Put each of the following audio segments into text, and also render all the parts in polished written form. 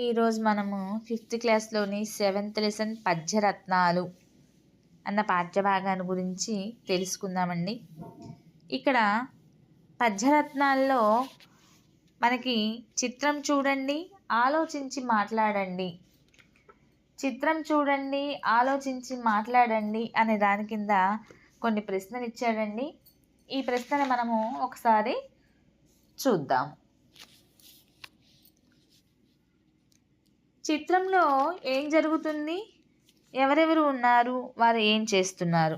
ఈరోజు మనము 5th క్లాస్లోని 7th lesson పద్యరత్నాలు అన్న పాఠ్యభాగాన్ని గురించి తెలుసుకుందామండి. ఇక్కడ పద్యరత్నాల్లో మనకి చిత్రం చూడండి, ఆలోచించి మాట్లాడండి, చిత్రం చూడండి, ఆలోచించి మాట్లాడండి అనే దాని కింద కొన్ని ప్రశ్నలు ఇచ్చాడండి. ఈ ప్రశ్నను మనము ఒకసారి చూద్దాం. చిత్రంలో ఏం జరుగుతుంది, ఎవరెవరు ఉన్నారు, వారు ఏం చేస్తున్నారు?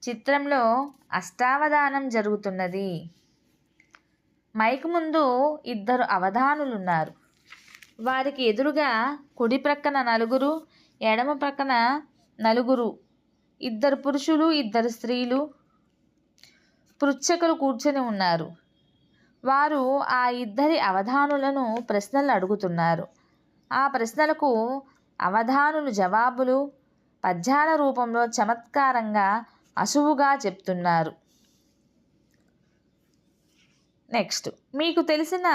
చిత్రంలో అష్టావధానం జరుగుతున్నది. మైకు ముందు 2 అవధానులు ఉన్నారు. వారికి ఎదురుగా కుడి ప్రక్కన 4, ఎడమ ప్రక్కన 4, 2 పురుషులు 2 స్త్రీలు పృచ్ఛకులు కూర్చొని ఉన్నారు. వారు ఆ 2 అవధానులను ప్రశ్నలు అడుగుతున్నారు. ఆ ప్రశ్నలకు అవధానులు జవాబులు పద్యాల రూపంలో చమత్కారంగా అసువుగా చెప్తున్నారు. నెక్స్ట్, మీకు తెలిసిన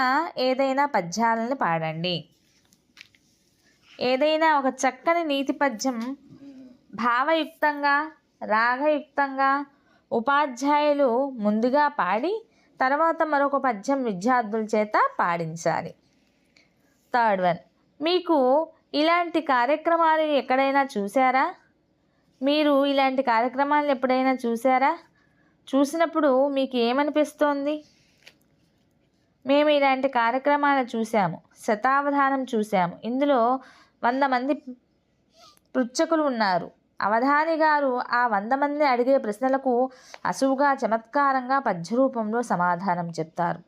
ఏదైనా పద్యాలను పాడండి. ఏదైనా ఒక చక్కని నీతి పద్యం భావయుక్తంగా, రాగయుక్తంగా ఉపాధ్యాయులు ముందుగా పాడి తర్వాత మరొక పద్యం విద్యార్థుల చేత పాడించాలి. థర్డ్ వన్, మీకు ఇలాంటి కార్యక్రమాలు ఎక్కడైనా చూసారా? మీరు ఇలాంటి కార్యక్రమాలు ఎప్పుడైనా చూసారా? చూసినప్పుడు మీకు ఏమనిపిస్తోంది? మేము ఇలాంటి కార్యక్రమాలు చూసాము, శతావధానం చూసాము. ఇందులో 100 మంది పృచ్ఛకులు ఉన్నారు. అవధాని గారు ఆ 100 మంది అడిగే ప్రశ్నలకు అసువుగా చమత్కారంగా పద్య రూపంలో సమాధానం చెప్తారు.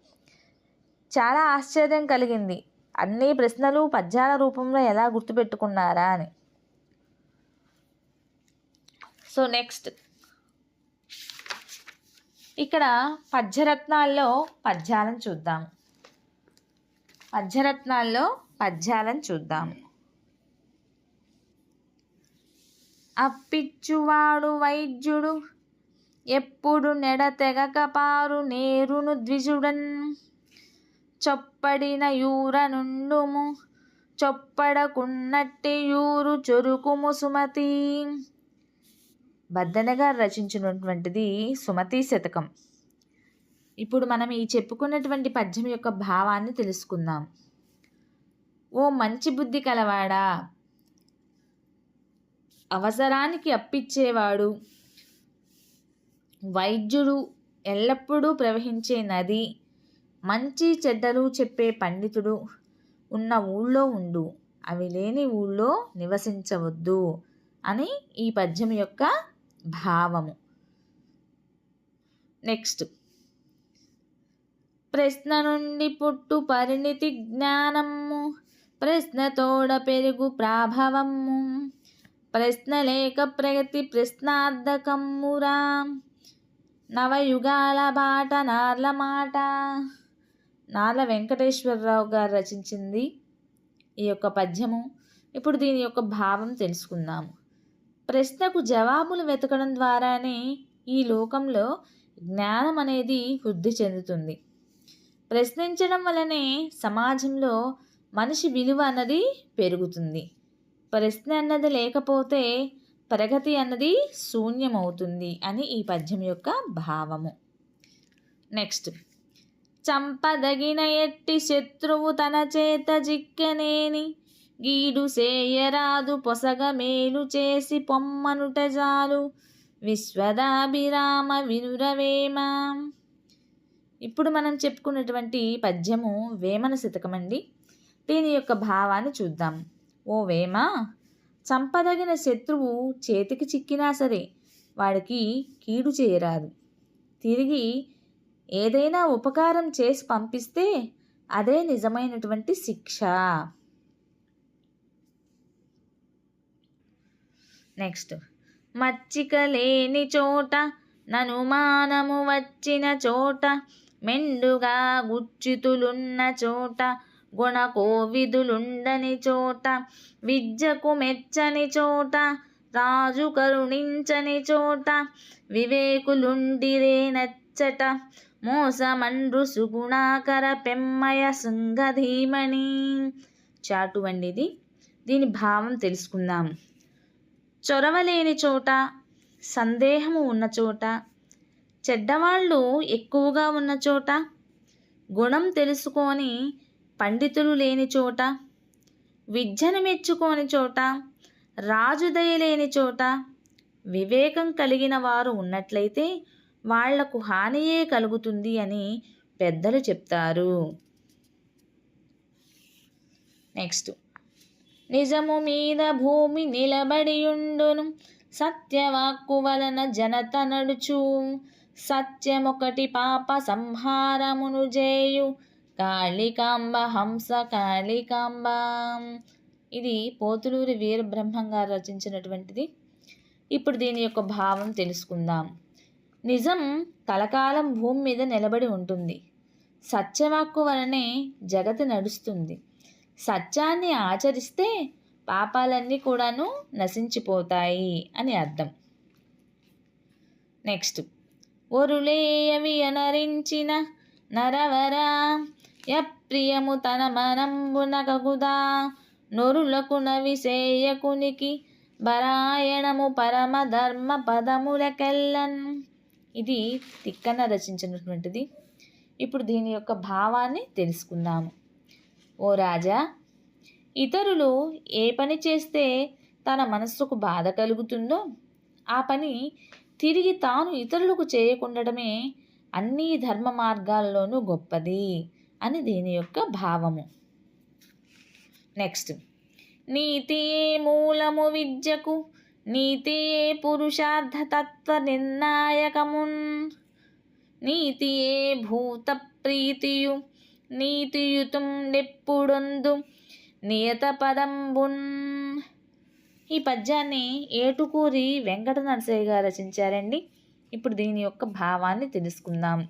చాలా ఆశ్చర్యం కలిగింది. అన్ని ప్రశ్నలు పద్యాల రూపంలో ఎలా గుర్తుపెట్టుకున్నారా అని. సో నెక్స్ట్, ఇక్కడ పద్యరత్నాల్లో పద్యాలను చూద్దాం. పద్యరత్నాల్లో పద్యాలను చూద్దాం. అప్పిచ్చువాడు వైద్యుడు ఎప్పుడు నెడతెగక పారు నేరును ద్విజుడన్ చొప్పడిన యూర నుండుము చొప్పడకున్నట్టి యూరు చొరుకుము సుమతి. బద్దెన గారు రచించినటువంటిది సుమతి శతకం. ఇప్పుడు మనం ఈ చెప్పుకున్నటువంటి పద్యం యొక్క భావాన్ని తెలుసుకుందాం. ఓ మంచి బుద్ధి కలవాడా, అవసరానికి అప్పిచ్చేవాడు, వైద్యుడు, ఎల్లప్పుడూ ప్రవహించే నది, మంచి చెడ్డలు చెప్పే పండితుడు ఉన్న ఊళ్ళో ఉండు, అవి లేని ఊళ్ళో నివసించవద్దు అని ఈ పద్యం యొక్క భావము. నెక్స్ట్, ప్రశ్న నుండి పుట్టు పరిణితి జ్ఞానము, ప్రశ్నతోడ పెరుగు ప్రాభవము, ప్రశ్న లేక ప్రగతి ప్రశ్నార్థకమ్మురా, నవయుగాల బాట నార్ల మాట. నార్ల వెంకటేశ్వరరావు గారు రచించింది ఈ యొక్క పద్యము. ఇప్పుడు దీని యొక్క భావం తెలుసుకుందాము. ప్రశ్నకు జవాబులు వెతకడం ద్వారానే ఈ లోకంలో జ్ఞానం అనేది వృద్ధి చెందుతుంది. ప్రశ్నించడం వలనే సమాజంలో మనిషి విలువ అన్నది పెరుగుతుంది. ప్రశ్న అన్నది లేకపోతే ప్రగతి అన్నది శూన్యమవుతుంది అని ఈ పద్యం యొక్క భావము. నెక్స్ట్, చంపదగిన ఎట్టి శత్రువు తన చేత జిక్కనేని గీడు సేయరాదు పొసగ మేలు చేసి పొమ్మనుట జాలు విశ్వదాభిరామ వినురవేమ. ఇప్పుడు మనం చెప్పుకున్నటువంటి పద్యము వేమన శతకం అండి. దీని యొక్క భావాన్ని చూద్దాం. ఓ వేమ, చంపదగిన శత్రువు చేతికి చిక్కినా సరే వాడికి కీడు చేయరాదు. తిరిగి ఏదైనా ఉపకారం చేసి పంపిస్తే అదే నిజమైనటువంటి శిక్ష. నెక్స్ట్, మచ్చిక లేని చోట ననుమానము వచ్చిన చోట మెండుగా గుచ్చితులున్న చోట గుణకోవిదులుండని చోట విద్యకు మెచ్చని చోట రాజు కరుణించని చోట వివేకులుండిరే నచ్చట మోసమండ్రు సుగుణాకర పెమ్మయ శృంగధీమణి. చాటు అండి ఇది. దీని భావం తెలుసుకుందాం. చొరవలేని చోట, సందేహము ఉన్న చోట, చెడ్డవాళ్ళు ఎక్కువగా ఉన్న చోట, గుణం తెలుసుకొని పండితులు లేని చోట, విద్యను మెచ్చుకోని చోట, రాజుదయ లేని చోట, వివేకం కలిగిన వారు ఉన్నట్లయితే వాళ్లకు హానియే కలుగుతుంది అని పెద్దలు చెప్తారు. నెక్స్ట్, నిజము మీద భూమి నిలబడియుండును, సత్యవాక్కు వలన జనత నడుచు, సత్యమొకటి పాప సంహారమును జేయు, కాళికాంబ హంస కాళికాంబ. ఇది పోతులూరి వీరబ్రహ్మం గారు రచించినటువంటిది. ఇప్పుడు దీని యొక్క భావం తెలుసుకుందాం. నిజం కలకాలం భూమి మీద నిలబడి ఉంటుంది. సత్యవాక్కు వలనే జగతి నడుస్తుంది. సత్యాన్ని ఆచరిస్తే పాపాలన్నీ కూడాను నశించిపోతాయి అని అర్థం. నెక్స్ట్, ఒరులేయవి అనరించిన నరవరా, యప్రియము తన మనంబున కగుదా, నొరులకు నవిసేయకునికి బరాయణము పరమ ధర్మ పదములకెల్లన్. ఇది తిక్కన రచించినటువంటిది. ఇప్పుడు దీని యొక్క భావాన్ని తెలుసుకుందాము. ఓ రాజా, ఇతరులు ఏ పని చేస్తే తన మనస్సుకు బాధ కలుగుతుందో ఆ పని తిరిగి తాను ఇతరులకు చేయకుండడమే అన్ని ధర్మ మార్గాల్లోనూ గొప్పది అని దీని యొక్క భావము. నెక్స్ట్, నీతియే మూలము విద్యకు, నీతియే పురుషార్థతత్వ నిర్ణాయకమున్, నీతియే భూత ప్రీతియు నీతియుతం నెప్పుడొందు నియత పదంబున్. ఈ పద్యాన్ని ఏటుకూరి వెంకట నరసయ్య గారు రచించారండి. ఇప్పుడు దీని యొక్క భావాన్ని తెలుసుకుందాం.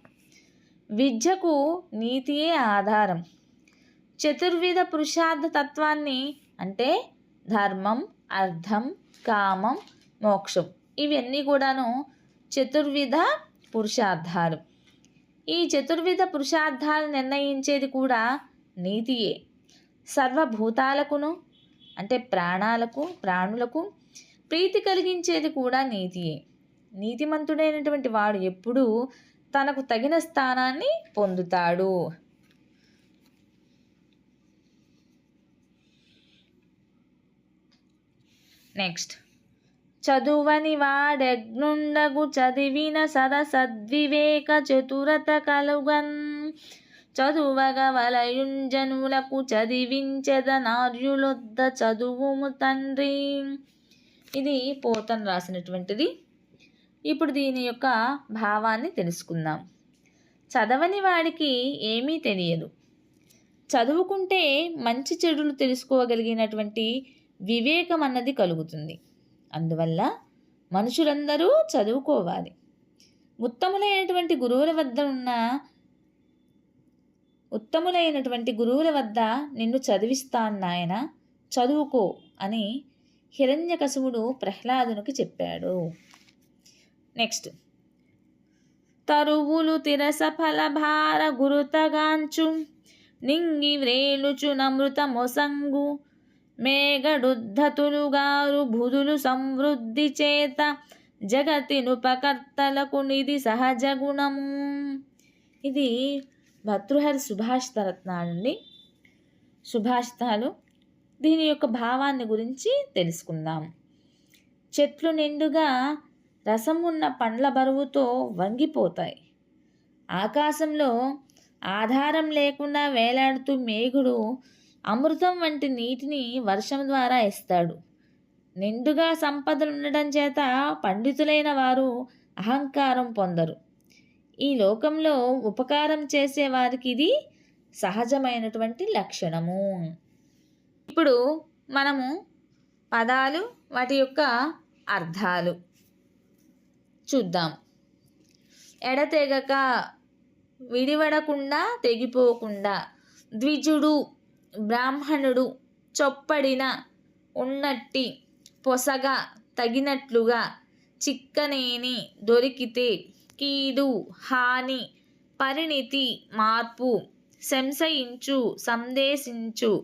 విద్యకు నీతియే ఆధారం. చతుర్విధ పురుషార్థ తత్వాన్ని అంటే ధర్మం, అర్థం, కామం, మోక్షం, ఇవన్నీ కూడాను చతుర్విధ పురుషార్థాలు. ఈ చతుర్విధ పురుషార్థాలు నిర్ణయించేది కూడా నీతియే. సర్వభూతాలకును అంటే ప్రాణులకు ప్రీతి కలిగించేది కూడా నీతియే. నీతిమంతుడైనటువంటి వాడు ఎప్పుడూ తనకు తగిన స్థానాన్ని పొందుతాడు. నెక్స్ట్, చదువని వాడెగ్నుండగు చదివిన సద్వివేక చతురత కలుగన్, చదువగ వలయుంజనులకు చదివించెద నార్యులొద్ద చదువుము తండ్రి. ఇది పోతన రాసినటువంటిది. ఇప్పుడు దీని యొక్క భావాన్ని తెలుసుకుందాం. చదవని వాడికి ఏమీ తెలియదు. చదువుకుంటే మంచి చెడులు తెలుసుకోగలిగినటువంటి వివేకం అన్నది కలుగుతుంది. అందువల్ల మనుషులందరూ చదువుకోవాలి. ఉత్తములైనటువంటి గురువుల వద్ద నిన్ను చదివిస్తాను నాయన, చదువుకో అని హిరణ్యకశిపుడు ప్రహ్లాదునికి చెప్పాడు. నెక్స్ట్, తరువులు తిరస ఫలభార గురుతగాంచు, నింగి వ్రేలుచు నమృత మొసంగు, మేఘడుద్ధతులుగారు బుధులు సమృద్ధి చేత, జగతినుపకర్తలకు నిధి సహజ గుణము. ఇది భర్తృహరి సుభాషితరత్నాలండి. సుభాషితాలు. దీని యొక్క భావాన్ని గురించి తెలుసుకుందాం. చెట్లు నిండుగా రసం ఉన్న పండ్ల బరువుతో వంగిపోతాయి. ఆకాశంలో ఆధారం లేకుండా వేలాడుతూ మేఘుడు అమృతం వంటి నీటిని వర్షం ద్వారా ఇస్తాడు. నిండుగా సంపదలు ఉండడం చేత పండితులైన వారు అహంకారం పొందరు. ఈ లోకంలో ఉపకారం చేసే వారికి ఇది సహజమైనటువంటి లక్షణము. ఇప్పుడు మనము పదాలు, వాటి యొక్క అర్థాలు చూద్దాం. ఎడతెగక, విడివడకుండా, తెగిపోకుండా, ద్విజుడు, బ్రాహ్మణుడు, చొప్పడిన, ఉన్నట్టి, పొసగా, తగినట్లుగా, చిక్కనేని, దొరికితే, కీడు, హాని, పరిణితి, మార్పు, సంశయించు, సందేశించు,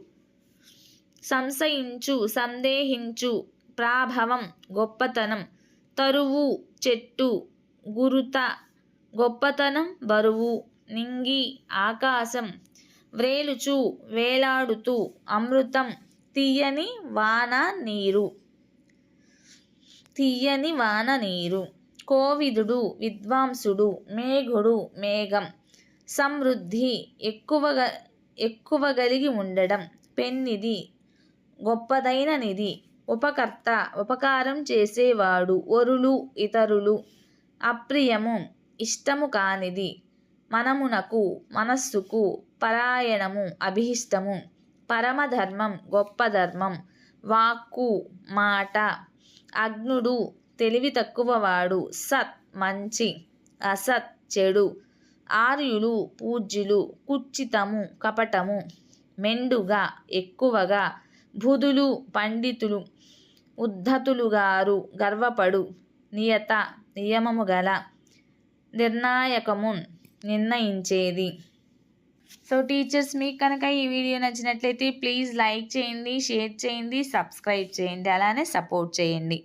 సంశయించు, సందేహించు, ప్రాభవం గొప్పతనం, తరువు చెట్టు, గురుత గొప్పతనం బరువు, నింగి ఆకాశం, వ్రేలుచు వేలాడుతూ, అమృతం తీయని వాన నీరు, తీయని వాన నీరు, కోవిదుడు విద్వాంసుడు, మేఘుడు మేఘం, సమృద్ధి ఎక్కువ కలిగి ఉండడం, పెన్నిది గొప్పదైన నిధి, ఉపకర్త ఉపకారం చేసేవాడు, వరులు ఇతరులు, అప్రియము ఇష్టము కానిది, మనమునకు మనస్సుకు, పరాయణము అభిష్టము, పరమధర్మం గొప్ప ధర్మం, వాక్కు మాట, అగ్నుడు తెలివి తక్కువవాడు, సత్ మంచి, అసత్ చెడు, ఆర్యులు పూజ్యులు, కుచ్చితము కపటము, మెండుగా ఎక్కువగా, బుధులు పండితులు, ఉద్ధతులుగారు గర్వపడు, నియత నియమము గల, నిర్ణాయకము నిర్ణయించేది. సో టీచర్స్, మీకు కనుక ఈ వీడియో నచ్చినట్లయితే ప్లీజ్ లైక్ చేయండి, షేర్ చేయండి, సబ్స్క్రైబ్ చేయండి, అలానే సపోర్ట్ చేయండి.